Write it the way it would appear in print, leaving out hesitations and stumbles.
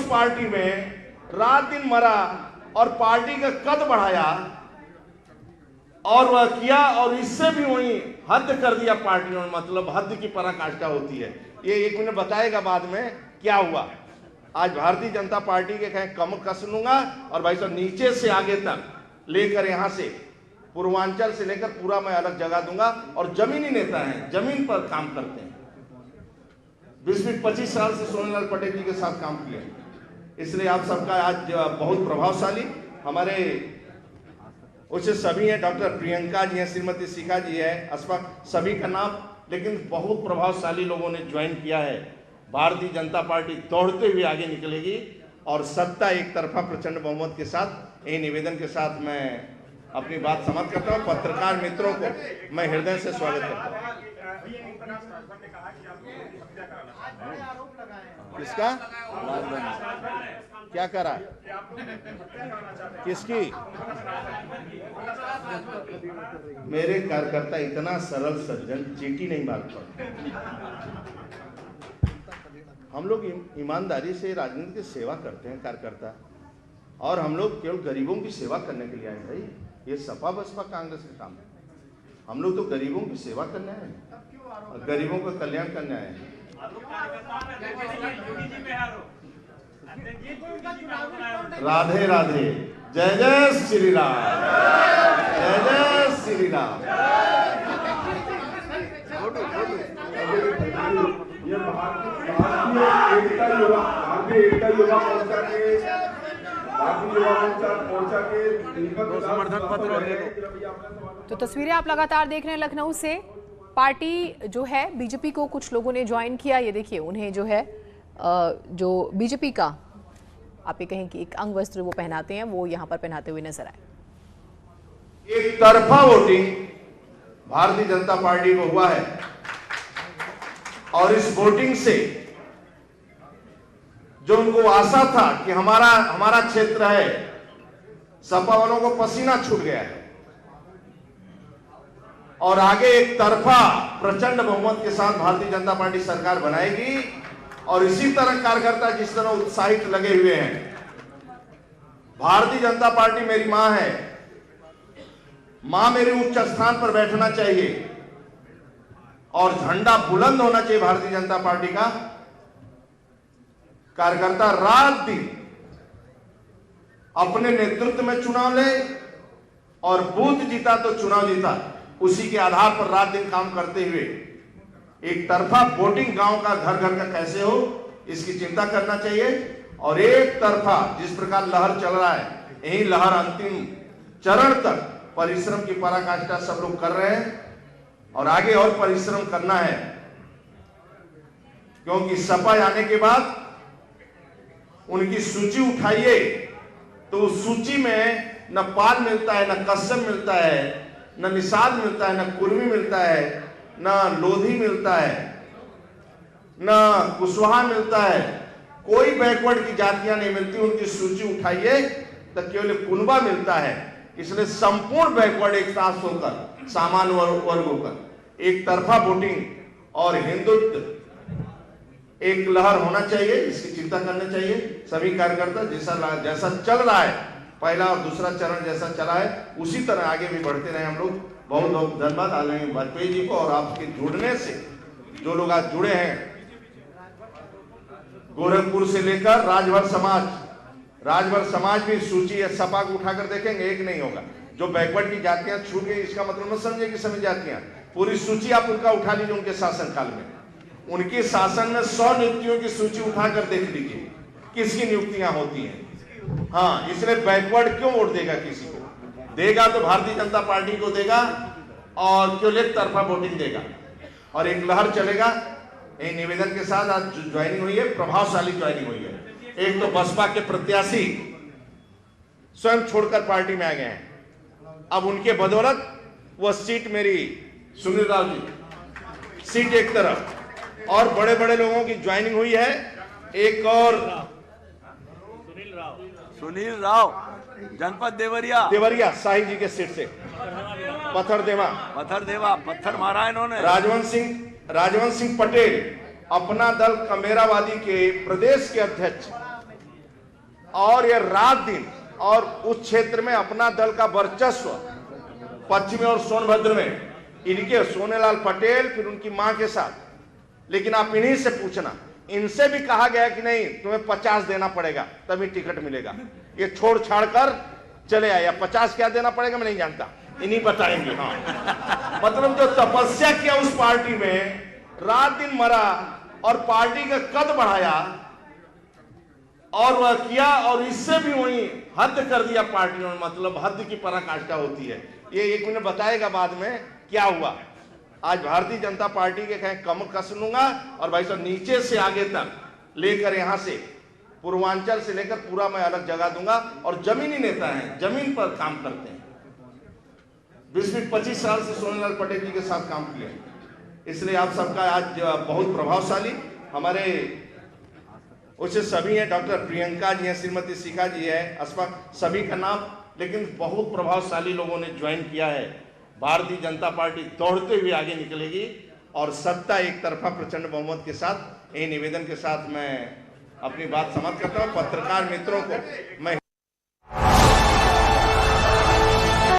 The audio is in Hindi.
पार्टी में रात दिन मरा और पार्टी का कद बढ़ाया और वह किया, और इससे भी वही हद कर दिया पार्टियों में, मतलब हद की पराकाष्ठा होती है। ये एक मिनट बताएगा बाद में क्या हुआ। आज भारतीय जनता पार्टी के कहें कम कस लूंगा, और भाई साहब नीचे से आगे तक लेकर यहां से पूर्वांचल से लेकर पूरा मैं अलग जगह दूंगा। और जमीनी नेता हैं, जमीन पर काम करते हैं, 20-25 साल से सोनेलाल पटेल जी के साथ काम किया। इसलिए आप सबका आज बहुत प्रभावशाली हमारे उसे सभी हैं, डॉक्टर प्रियंका जी हैं, श्रीमती शिखा जी है, अशफाक, सभी का नाम, लेकिन बहुत प्रभावशाली लोगों ने ज्वाइन किया है। भारतीय जनता पार्टी दौड़ते हुए आगे निकलेगी और सत्ता एक तरफा प्रचंड बहुमत के साथ। यही निवेदन के साथ मैं अपनी बात समाप्त करता हूँ। पत्रकार मित्रों को मैं हृदय से स्वागत करता हूँ। किसका क्या करा, किसकी? मेरे कार्यकर्ता इतना सरल सज्जन, चीटी नहीं मारता। हम लोग ईमानदारी से राजनीति की सेवा करते हैं कार्यकर्ता, और हम लोग केवल गरीबों की सेवा करने के लिए आए। भाई ये सपा बसपा कांग्रेस का काम है, हम लोग तो गरीबों की सेवा करने आए, गरीबों का कल्याण करने आए हैं। राधे राधे, जय जय श्री राम, जय जय श्री राम। ये भारतीय एकता युवा मोर्चा के समर्थन पत्र। तो तस्वीरें आप लगातार देख रहे हैं लखनऊ से। पार्टी जो है बीजेपी को कुछ लोगों ने ज्वाइन किया। ये देखिए उन्हें जो है जो बीजेपी का आप ये कहें कि एक अंग वस्त्र वो पहनाते हैं, वो यहाँ पर पहनाते हुए नजर आए। एक तरफा वोटिंग भारतीय जनता पार्टी को हुआ है, और इस वोटिंग से जो उनको आशा था कि हमारा क्षेत्र है, सपा वालों को पसीना छूट गया है, और आगे एक तरफा प्रचंड बहुमत के साथ भारतीय जनता पार्टी सरकार बनाएगी। और इसी तरह कार्यकर्ता जिस तरह उत्साहित लगे हुए हैं, भारतीय जनता पार्टी मेरी मां है, मां मेरे उच्च स्थान पर बैठना चाहिए, और झंडा बुलंद होना चाहिए भारतीय जनता पार्टी का। कार्यकर्ता रात दिन अपने नेतृत्व में चुनाव ले, और बूथ जीता तो चुनाव जीता, उसी के आधार पर रात दिन काम करते हुए एक तरफा वोटिंग गांव का घर घर का कैसे हो, इसकी चिंता करना चाहिए। और एक तरफा जिस प्रकार लहर चल रहा है, यही लहर अंतिम चरण तक परिश्रम की पराकाष्ठा सब लोग कर रहे हैं, और आगे और परिश्रम करना है, क्योंकि सपा आने के बाद उनकी सूची उठाइए तो उस सूची में न पाल मिलता है, न कश्यप मिलता है, न निषाद मिलता है, न कुर्मी मिलता है, न लोधी मिलता है, न कुशवाहा मिलता है, कोई बैकवर्ड की जातियां नहीं मिलती। उनकी सूची उठाइए तो केवल कुनबा मिलता है। इसलिए संपूर्ण बैकवर्ड एक साथ होकर, सामान्य वर्ग होकर एक तरफा वोटिंग और हिंदुत्व एक लहर होना चाहिए, इसकी चिंता करनी चाहिए सभी कार्यकर्ता। जैसा चल रहा है, पहला और दूसरा चरण जैसा चला है, उसी तरह आगे भी बढ़ते रहे हम लोग। बहुत बहुत धन्यवाद आदरणीय वाजपेयी जी को, और आपके जुड़ने से जो लोग आज जुड़े हैं, गोरखपुर से लेकर राजभर समाज भी सूची है, सपा को उठाकर देखेंगे, एक नहीं होगा। जो बैकवर्ड की जातियां छूट गई, इसका मतलब मत समझे कि सभी जातियां, पूरी सूची आप उनका उठा लीजिए। उनके शासन काल में, उनके शासन में 100 नियुक्तियों की सूची उठाकर देख लीजिए किसकी नियुक्तियां होती हैं। हाँ, इसलिए बैकवर्ड क्यों वोट देगा? किसी को देगा तो भारतीय जनता पार्टी को देगा, और केवल एक तरफा वोटिंग देगा, और एक लहर चलेगा। एक निवेदन के साथ आज ज्वाइनिंग हुई है, प्रभावशाली ज्वाइनिंग हुई है। एक तो बसपा के प्रत्याशी स्वयं छोड़कर पार्टी में आ गए हैं, अब उनके बदौलत वह सीट मेरी सुनील राव जी सीट एक तरफ, और बड़े बड़े लोगों की ज्वाइनिंग हुई है। एक और सुनील राव जनपद देवरिया शाही जी के सीट से, पत्थर मारा इन्होंने। राजवंश सिंह पटेल अपना दल कमेरावादी के प्रदेश के अध्यक्ष, और ये रात दिन और उस क्षेत्र में अपना दल का वर्चस्व पश्चिमी और सोनभद्र में इनके सोनेलाल पटेल फिर उनकी मां के साथ। लेकिन आप इन्हीं से पूछना, इनसे भी कहा गया कि नहीं तुम्हें 50 देना पड़ेगा तभी टिकट मिलेगा। ये छोड़ छाड़ कर चले आए। 50 क्या देना पड़ेगा मैं नहीं जानता, इन्हीं बताएंगे। हाँ मतलब जो तपस्या किया उस पार्टी में, रात दिन मरा और पार्टी का कद बढ़ाया और वह किया, और इससे भी वही हद कर दिया पार्टी ने। मतलब हद की पराकाष्ठा होती है। ये एक मिनट बताएगा बाद में क्या हुआ। आज भारतीय जनता पार्टी के कहें कम कस लूंगा और भाई साहब नीचे से आगे तक लेकर यहां से पूर्वांचल से लेकर पूरा मैं अलग जगह दूंगा। और जमीनी नेता हैं, जमीन पर काम करते हैं। 20-25 साल से सोनेलाल पटेल जी के साथ काम किया, इसलिए आप सबका आज बहुत प्रभावशाली हमारे उसे सभी हैं। डॉक्टर प्रियंका जी हैं, श्रीमती शिखा जी है, अस्पा सभी का नाम, लेकिन बहुत प्रभावशाली लोगों ने ज्वाइन किया है। भारतीय जनता पार्टी दौड़ते हुए आगे निकलेगी और सत्ता एक तरफा प्रचंड बहुमत के साथ, यही निवेदन के साथ मैं अपनी बात समाप्त करता हूं। पत्रकार मित्रों को मैं